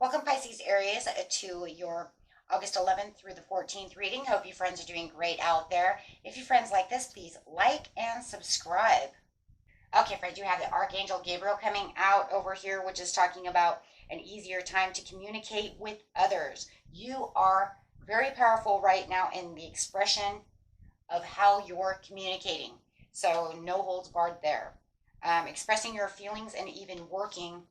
Welcome, Pisces Aries, to your August 11th through the 14th reading. Hope you friends are doing great out there. If you friends like this, please like and subscribe. Okay, friends, you have the Archangel Gabriel coming out over here, which is talking about an easier time to communicate with others. You are very powerful right now in the expression of how you're communicating. So, no holds barred there. Expressing your feelings and even working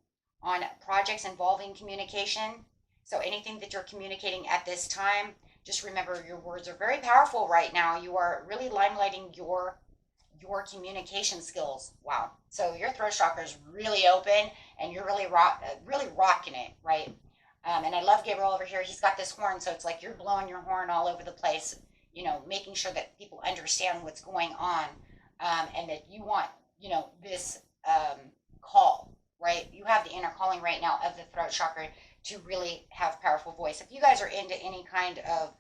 on projects involving communication. So, anything that you're communicating at this time, just remember your words are very powerful right now. You are really limelighting your communication skills. Wow. So your throat chakra is really open and you're really rocking it, right? And I love Gabriel over here. He's got this horn, so it's like you're blowing your horn all over the place, making sure that people understand what's going on, and that you want, this call, right? You have the inner calling right now of the throat chakra to really have powerful voice. If you guys are into any kind of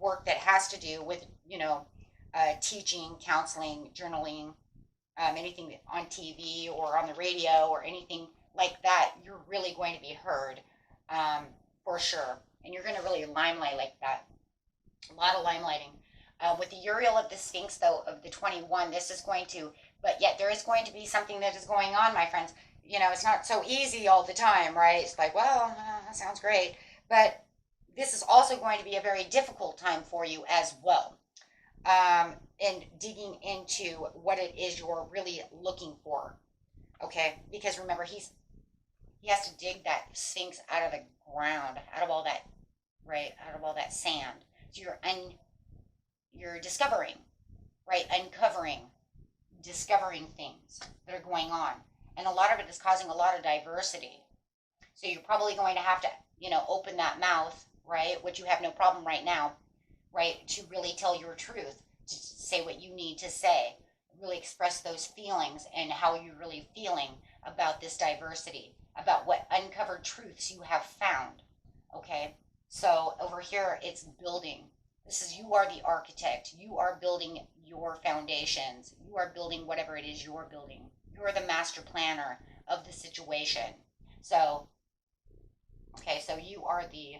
work that has to do with, teaching, counseling, journaling, anything on TV or on the radio or anything like that, you're really going to be heard, for sure. And you're going to really limelight like that. A lot of limelighting. With the Uriel of the Sphinx, though, of the 21, this is going to, but yet there is going to be something that is going on, my friends. It's not so easy all the time, right? It's like, well, that sounds great. But this is also going to be a very difficult time for you as well, and digging into what it is you're really looking for. Okay, because remember, he has to dig that sphinx out of the ground, out of all that, right, out of all that sand. So you're discovering, right, uncovering, discovering things that are going on, and a lot of it is causing a lot of diversity. So you're probably going to have to, open that mouth, right, which you have no problem right now, right, to really tell your truth, to say what you need to say, really express those feelings and how you're really feeling about this diversity, about what uncovered truths you have found. Okay, so over here it's building. This is, you are the architect. You are building your foundations. You are building whatever it is you're building. You're the master planner of the situation. So, okay, so you are the,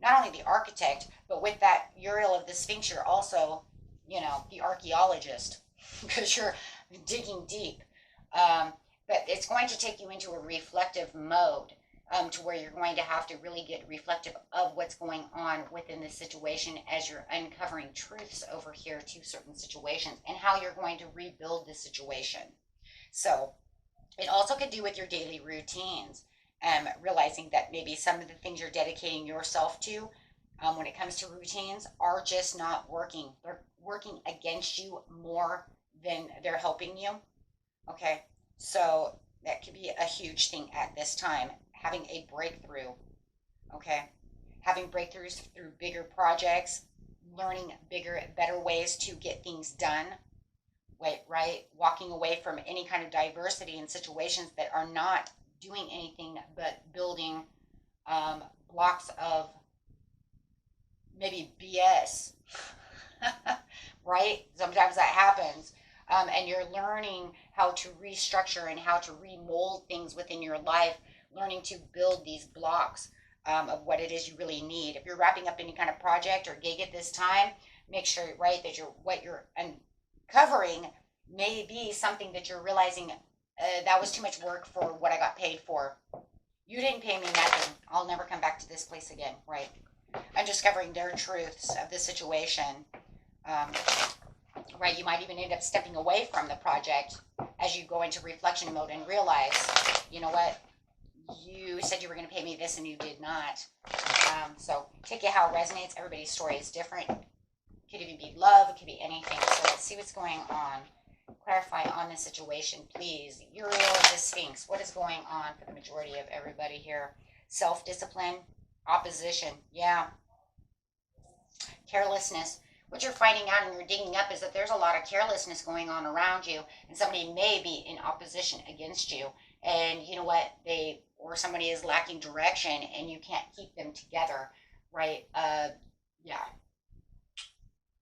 not only the architect, but with that Uriel of the Sphinx, you're also, the archaeologist, because you're digging deep. But it's going to take you into a reflective mode, to where you're going to have to really get reflective of what's going on within this situation as you're uncovering truths over here to certain situations and how you're going to rebuild the situation. So it also could do with your daily routines, realizing that maybe some of the things you're dedicating yourself to, when it comes to routines, are just not working. They're working against you more than they're helping you. Okay, so that could be a huge thing at this time. Having a breakthrough, okay? Having breakthroughs through bigger projects, learning bigger, better ways to get things done, wait, right? Walking away from any kind of diversity in situations that are not doing anything but building, blocks of maybe BS, right? Sometimes that happens. And you're learning how to restructure and how to remold things within your life, learning to build these blocks, of what it is you really need. If you're wrapping up any kind of project or gig at this time, make sure, right, that what you're uncovering may be something that you're realizing, that was too much work for what I got paid for. You didn't pay me nothing. I'll never come back to this place again, right? Uncovering their truths of the situation. Um, right, you might even end up stepping away from the project as you go into reflection mode and realize, you know what, you said you were going to pay me this and you did not. So take it how it resonates. Everybody's story is different. It could even be love, it could be anything. So let's see what's going on. Clarify on this situation, please. Uriel, the Sphinx, what is going on for the majority of everybody here? Self-discipline, opposition, yeah. Carelessness. What you're finding out and you're digging up is that there's a lot of carelessness going on around you, and somebody may be in opposition against you. And you know what? Or somebody is lacking direction and you can't keep them together, right? Yeah.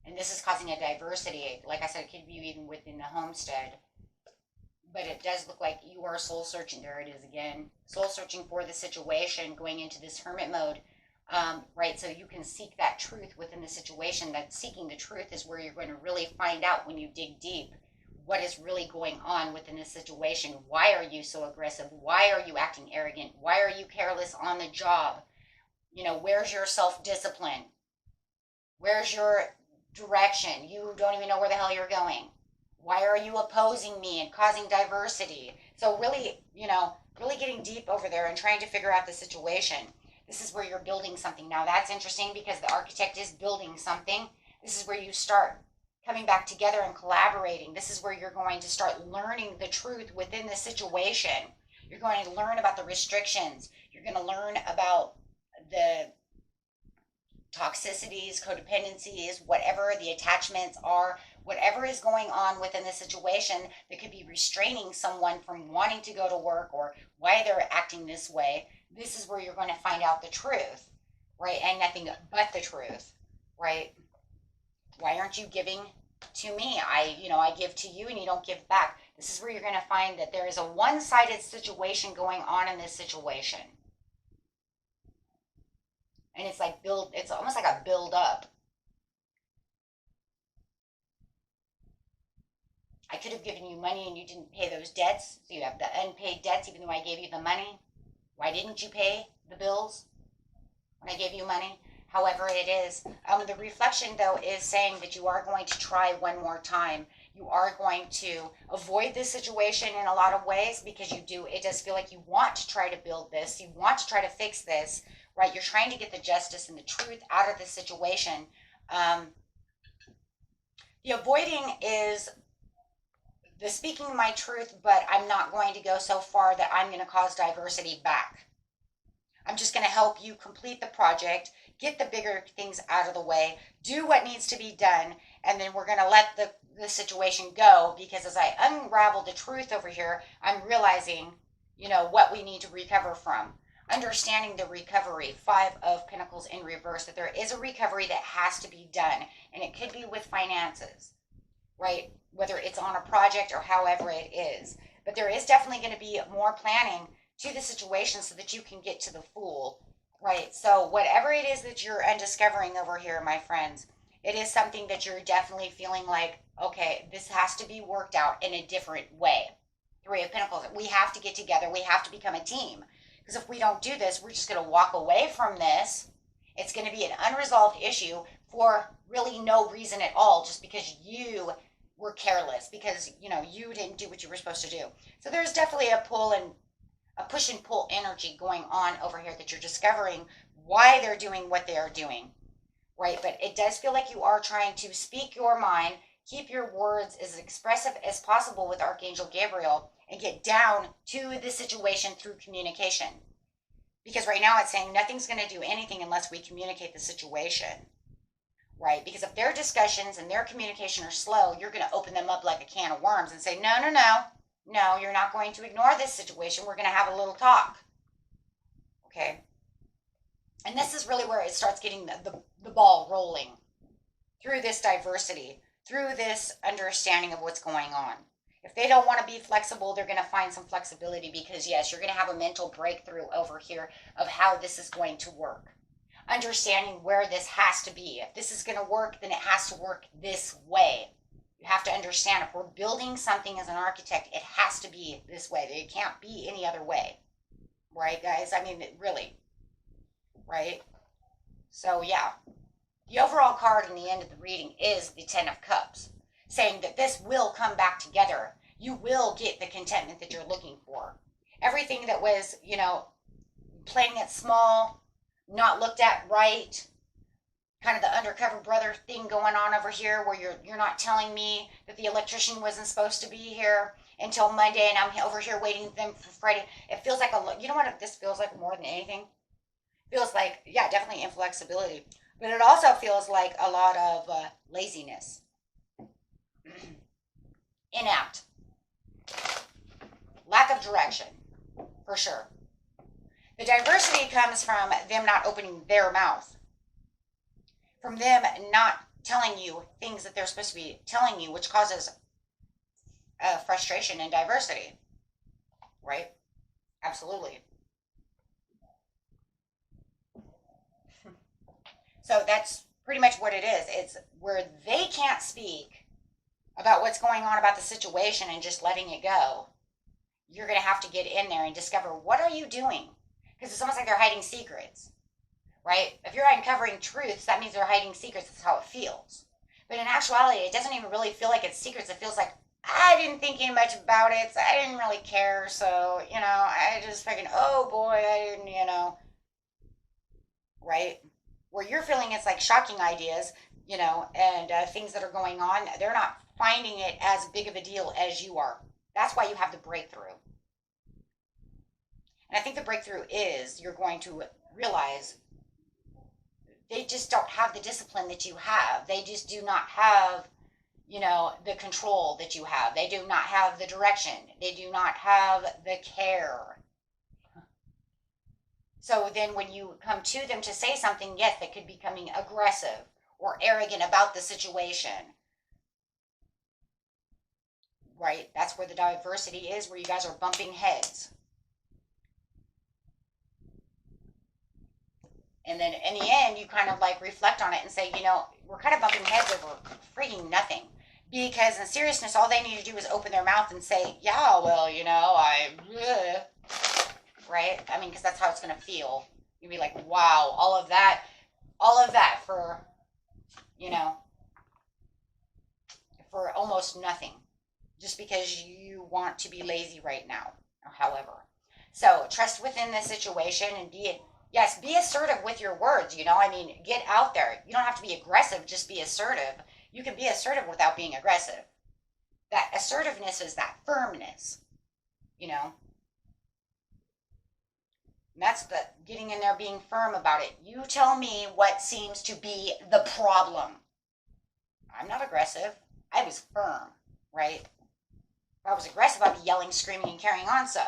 And this is causing a diversity. Like I said, it could be even within the homestead. but it does look like you are soul searching. There it is again. Soul searching for the situation, going into this hermit mode. Right, so you can seek that truth within the situation. That seeking the truth is where you're going to really find out when you dig deep what is really going on within this situation. Why are you so aggressive? Why are you acting arrogant? Why are you careless on the job? You know, where's your self-discipline? Where's your direction? You don't even know where the hell you're going. Why are you opposing me and causing diversity? So really, you know, really getting deep over there and trying to figure out the situation. This is where you're building something. Now that's interesting because the architect is building something. This is where you start coming back together and collaborating. This is where you're going to start learning the truth within the situation. You're going to learn about the restrictions. You're going to learn about the toxicities, codependencies, whatever the attachments are, whatever is going on within the situation that could be restraining someone from wanting to go to work or why they're acting this way. This is where you're going to find out the truth, right? And nothing but the truth, right? Why aren't you giving to me? I give to you and you don't give back. This is where you're going to find that there is a one-sided situation going on in this situation. And it's like it's almost like a build up. I could have given you money and you didn't pay those debts. So you have the unpaid debts even though I gave you the money. Why didn't you pay the bills when I gave you money? However it is. The reflection, though, is saying that you are going to try one more time. You are going to avoid this situation in a lot of ways because it does feel like you want to try to build this. You want to try to fix this, right? You're trying to get the justice and the truth out of the situation. The avoiding is the speaking my truth, but I'm not going to go so far that I'm going to cause diversity back. I'm just going to help you complete the project, get the bigger things out of the way, do what needs to be done, and then we're going to let the situation go because as I unravel the truth over here, I'm realizing, what we need to recover from. Understanding the recovery, 5 of Pentacles in reverse, that there is a recovery that has to be done, and it could be with finances, right? Whether it's on a project or however it is. But there is definitely going to be more planning to the situation so that you can get to the Fool, right? So whatever it is that you're undiscovering over here, my friends, it is something that you're definitely feeling like, okay, this has to be worked out in a different way. 3 of Pentacles, we have to get together. We have to become a team. Because if we don't do this, we're just going to walk away from this. It's going to be an unresolved issue for really no reason at all, just because you were careless, because you didn't do what you were supposed to do. So there's definitely a push and pull energy going on over here that you're discovering why they're doing what they are doing, right? But it does feel like you are trying to speak your mind, keep your words as expressive as possible with Archangel Gabriel, and get down to the situation through communication. Because right now it's saying nothing's going to do anything unless we communicate the situation. Right? Because if their discussions and their communication are slow, you're going to open them up like a can of worms and say, no, you're not going to ignore this situation. We're going to have a little talk. Okay? And this is really where it starts getting the ball rolling through this diversity, through this understanding of what's going on. If they don't want to be flexible, they're going to find some flexibility because, yes, you're going to have a mental breakthrough over here of how this is going to work. Understanding where this has to be. If this is going to work, then it has to work this way. You have to understand if we're building something as an architect, it has to be this way. It can't be any other way. Right, guys? I mean, really. Right? So, yeah. The overall card in the end of the reading is the 10 of Cups, saying that this will come back together. You will get the contentment that you're looking for. Everything that was, playing it small, not looked at right, kind of the undercover brother thing going on over here where you're not telling me that the electrician wasn't supposed to be here until Monday and I'm over here waiting for them for Friday. It feels like you know what this feels like more than anything? It feels like, yeah, definitely inflexibility. But it also feels like a lot of laziness. Inept. Lack of direction, for sure. The diversity comes from them not opening their mouth. From them not telling you things that they're supposed to be telling you, which causes frustration and diversity, right? Absolutely. So that's pretty much what it is. It's where they can't speak about what's going on about the situation and just letting it go. You're going to have to get in there and discover what are you doing? Because it's almost like they're hiding secrets, right? If you're uncovering truths, that means they're hiding secrets. That's how it feels. But in actuality, it doesn't even really feel like it's secrets. It feels like I didn't think much about it, so I didn't really care. So, I just fucking, oh boy, I didn't, right? Where you're feeling it's like shocking ideas, and things that are going on, they're not finding it as big of a deal as you are. That's why you have the breakthrough. And I think the breakthrough is you're going to realize they just don't have the discipline that you have. They just do not have, the control that you have. They do not have the direction. They do not have the care. So then when you come to them to say something, yes, they could be becoming aggressive or arrogant about the situation, right? That's where the diversity is, where you guys are bumping heads. And then in the end, you kind of like reflect on it and say, we're kind of bumping heads over freaking nothing. Because in seriousness, all they need to do is open their mouth and say, yeah, well, right? I mean, because that's how it's going to feel. You'll be like, wow, all of that you know, for almost nothing. Just because you want to be lazy right now, however. So trust within the situation and be assertive with your words, I mean, get out there. You don't have to be aggressive, just be assertive. You can be assertive without being aggressive. That assertiveness is that firmness, And that's the getting in there, being firm about it. You tell me what seems to be the problem. I'm not aggressive. I was firm, right? If I was aggressive, I'd be yelling, screaming, and carrying on so.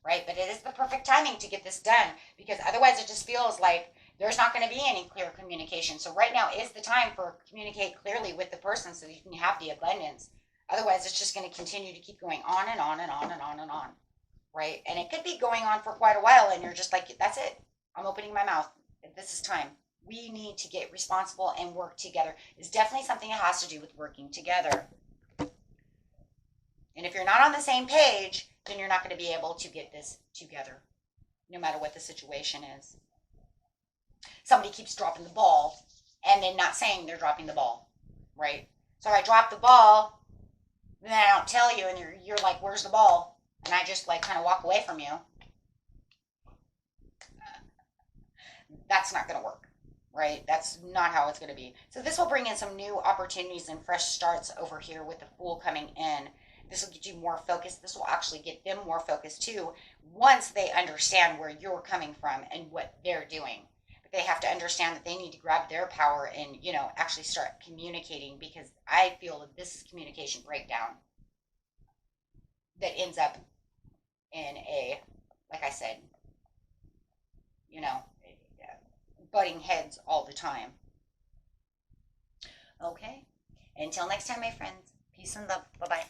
Right? But it is the perfect timing to get this done because otherwise it just feels like there's not going to be any clear communication. So right now is the time for communicate clearly with the person so that you can have the abundance. Otherwise, it's just going to continue to keep going on and on and on and on and on. Right? And it could be going on for quite a while and you're just like, that's it. I'm opening my mouth. This is time. We need to get responsible and work together. It's definitely something that has to do with working together. And if you're not on the same page, then you're not going to be able to get this together, no matter what the situation is. Somebody keeps dropping the ball and then not saying they're dropping the ball, right? So I drop the ball, then I don't tell you, and you're like, where's the ball? And I just like kind of walk away from you. That's not going to work, right? That's not how it's going to be. So this will bring in some new opportunities and fresh starts over here with the Fool coming in. This will get you more focused. This will actually get them more focused too once they understand where you're coming from and what they're doing. But they have to understand that they need to grab their power and, actually start communicating because I feel that this is communication breakdown that ends up in like I said, butting heads all the time. Okay. Until next time, my friends. Peace and love. Bye-bye.